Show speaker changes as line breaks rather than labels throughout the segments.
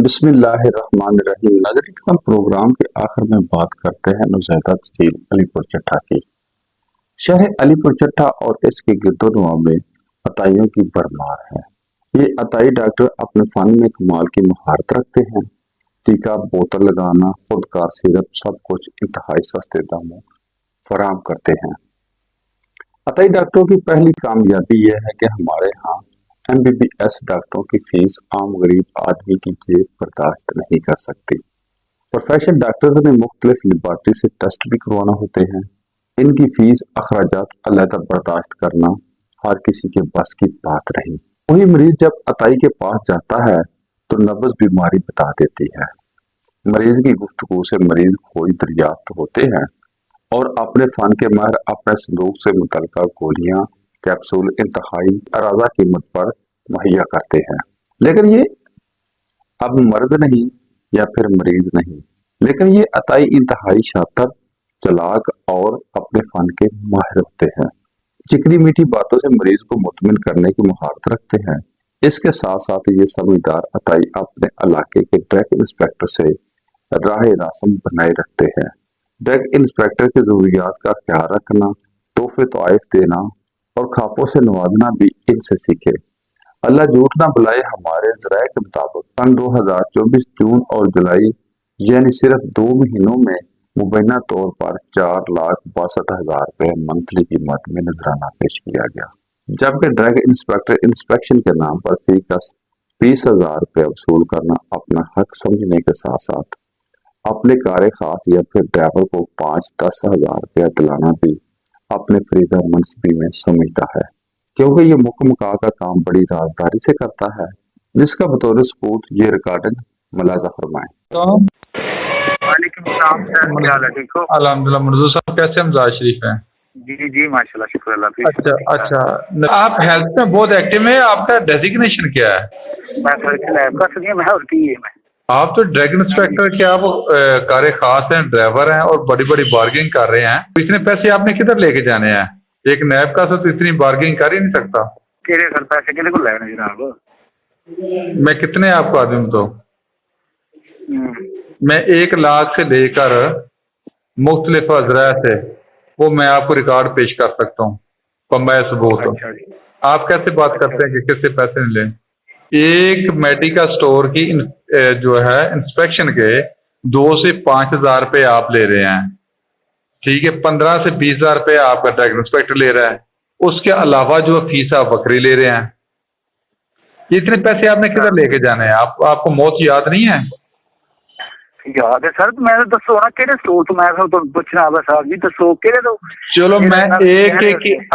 بسم اللہ الرحمن الرحیم۔ ناظرین، ہم پروگرام کے آخر میں بات کرتے ہیں نزیدہ تحصیل علی پور چٹھا کی۔ شہر علی پور چٹھا اور اس کے گرد و نواح میں عطائیوں کی بھرمار ہے۔ یہ عطائی ڈاکٹر اپنے فن میں کمال کی مہارت رکھتے ہیں۔ ٹیکہ، بوتل لگانا، خودکار سیرپ، سب کچھ انتہائی سستے داموں فراہم کرتے ہیں۔ عطائی ڈاکٹروں کی پہلی کامیابی یہ ہے کہ ہمارے ہاں MBBS ڈاکٹروں کی فیس عام غریب آدمی کی جیب برداشت نہیں کر سکتی۔ پروفیشنل ڈاکٹرز نے مختلف لیبارٹری سے ٹیسٹ بھی کروانا ہوتے ہیں۔ ان کی فیس اخراجات علیحدہ برداشت کرنا ہر کسی کے بس کی بات نہیں۔ وہی مریض جب عطائی کے پاس جاتا ہے تو نبض بیماری بتا دیتی ہے۔ مریض کی گفتگو سے مریض کوئی دریافت ہوتے ہیں اور اپنے فن کے ماہر اپنے صندوق سے متعلقہ گولیاں، کیپسول انتہائی ارادہ قیمت پر مہیا کرتے ہیں۔ لیکن یہ اب مرد نہیں یا پھر مریض نہیں، لیکن یہ عطائی انتہائی شاطر، چلاک اور اپنے فن کے ماہر ہوتے ہیں۔ چکنی میٹھی باتوں سے مریض کو مطمئن کرنے کی مہارت رکھتے ہیں۔ اس کے ساتھ ساتھ یہ سمجھدار عطائی اپنے علاقے کے ڈرگ انسپیکٹر سے راہ رسم بنائے رکھتے ہیں۔ ڈرگ انسپیکٹر کی ضروریات کا خیال رکھنا، تحفے تحائف دینا اور کھاپوں سے نوازنا بھی ان سے سیکھے۔ اللہ جھوٹ نہ بلائے، ہمارے ذرائع کے مطابق سن 2024 جون اور جولائی یعنی صرف 2 مہینوں میں مبینہ طور پر 4,62,000 روپے منتھلی قیمت میں نذرانہ پیش کیا گیا، جبکہ ڈرگ انسپیکٹر انسپیکشن کے نام پر فی کس 20,000 روپے وصول کرنا اپنا حق سمجھنے کے ساتھ ساتھ اپنے کار خاص یا پھر ڈرائیور کو 5-10 ہزار روپے دلانا بھی اپنے فریضہ منصبی میں سمجھتا ہے، کیونکہ یہ مکہ کا کام بڑی رازداری سے کرتا ہے، جس کا بطور ثبوت یہ ریکارڈنگ ملاحظہ فرمائیں۔
وعلیکم السلام سر، کیا حال ہے؟ ٹھیک ہو؟
الحمدللہ۔ منظور صاحب کیسے؟ امزاد شریف ہیں؟
جی ماشاء اللہ، شکر اللہ کا۔
اچھا، آپ ہیلتھ میں بہت ایکٹیو ہیں، آپ کا ڈیزگنیشن کیا ہے؟
میں سر لیب کا سنیے، میں اور کی ہے میں
آپ تو ڈرگ انسپیکٹر کے، آپ کار خاص ہیں، ڈرائیور ہیں اور بڑی بڑی بارگنگ کر رہے ہیں، اتنے پیسے آپ نے کدھر لے کے جانے ہیں؟ ایک نیب کا تو اتنی بارگنگ کر ہی نہیں سکتا۔
کہڑے سر پیسے کہڑے کو لینے جناب؟
میں کتنے آپ کو آدمی تو میں 1 لاکھ سے لے کر مختلف ذرائع سے وہ میں آپ کو ریکارڈ پیش کر سکتا ہوں بمبئی ثبوت۔
اچھا جی،
آپ کیسے بات کرتے ہیں کہ کس سے پیسے نہیں لیں؟ ایک میڈیکل سٹور کی جو ہے انسپیکشن کے 2 سے 5 ہزار روپے آپ لے رہے ہیں، ٹھیک ہے، 15 سے 20 ہزار روپے آپ کا ڈرگ انسپیکٹر لے رہا ہے، اس کے علاوہ جو فیس آپ بکری لے رہے ہیں۔ اتنے پیسے آپ نے کدھر لے کے جانے ہیں؟ آپ کو موت یاد نہیں ہے؟
یاد ہے سر، میں دسو نا کہڑے سٹور تو میں پوچھنا بس آپ جی دسو کہڑے تو۔
چلو میں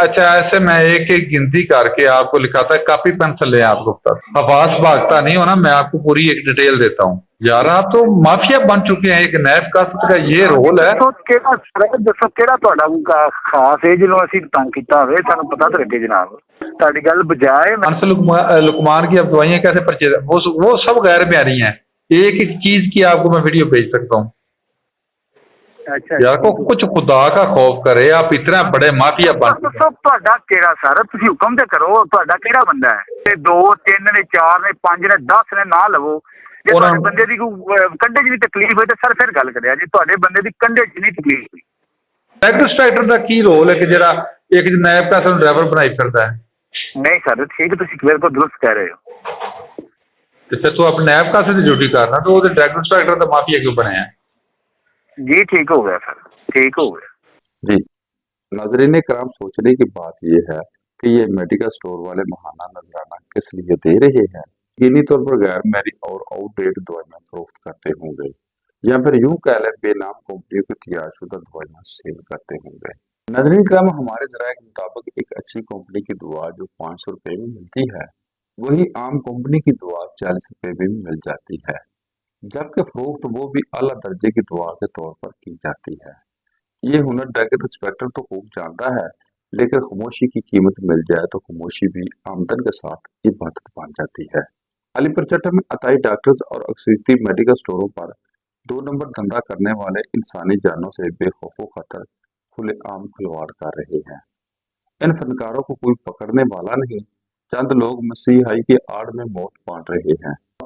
اچھا ایسے میں ایک گنتی کر کے آپ کو لکھا تھا، کاپی پینسل لیں آپ کو، حواس بھاگتا نہیں ہونا، میں آپ کو پوری ایک ڈیٹیل دیتا ہوں۔ یار آپ تو مافیا بن چکے ہیں، ایک نیب کاسٹ کا یہ رول ہے۔
دسو کہڑا تہاڈا خاص ہے جنوں اسی تنگ کیتا ہوئے، سانوں پتہ تو لگے جناب۔ تہاڈی گل بجائے
لقمان کی اب دوائیاں کیسے پرچیز، وہ سب غیر معیاری ہیں، ایک چیز کی آپ کو میں ویڈیو بھیج سکتا ہوں۔ یار کو کچھ خدا کا خوف کرے، آپ اتنا بڑے مافیا بن چکے ہیں۔
تہاڈا کیڑا سر، تسی حکم تے کرو، تہاڈا کیڑا بندہ ہے؟ 2 3 نے 4 نے 5 نے 10 نے نہ لو، جے تہاڈے بندے دی کنڈے جی تکلیف ہوئے تے سر پھر گل کریا جی، تہاڈے بندے دی کنڈے جی نہیں تکلیف ہوئی۔
ڈرگ انسپیکٹر کا کی رول ہے کہ جڑا ایک نیب کا ڈرائیور بنائی پھردا ہے؟
نہیں سر ٹھیک، تسی بالکل درست کہہ رہے ہو۔
پھر تو آپ نیب کا سے ڈیوٹی کرنا، تو وہ ڈرگ انسپیکٹر تو مافیا کیوں بنے ہیں؟
جی ٹھیک ہو گیا سر، ٹھیک ہو گیا۔
جی ناظرین کرام، سوچنے کی بات یہ ہے کہ یہ میڈیکل سٹور والے ماہانہ نذرانہ کس لیے دے رہے ہیں؟ یقینی طور پر غیر معیاری اور آؤٹ ڈیٹ دوائیاں فروخت کرتے ہوں گے، یا پھر یوں کہہ لیں بے نام کمپنیوں کی تیار شدہ دوائیاں سیل کرتے ہوں گے۔ ناظرین کرام، ہمارے ذرائع کے مطابق ایک اچھی کمپنی کی دوا جو 500 روپے میں ملتی ہے، وہی عام کمپنی کی دوا 40 روپے میں مل جاتی ہے، جبکہ فروخت وہ بھی اعلیٰ درجے کی دوا کے طور پر کی جاتی ہے۔ یہ ہنر ڈرگ انسپیکٹر تو خوب جانتا ہے، لیکن خاموشی کی قیمت مل جائے تو خاموشی بھی آمدن کے ساتھ عبادت بن جاتی ہے۔ علی پور چٹھا میں عطائی ڈاکٹرز اور اکثریتی میڈیکل سٹوروں پر 2 نمبر دھندا کرنے والے انسانی جانوں سے بے خوف و خطر کھلے عام کھلواڑ کر رہے ہیں۔ ان فنکاروں کو کوئی پکڑنے والا نہیں، چند لوگ مسیحائی کی آڑ میں موت بانٹ رہے ہیں۔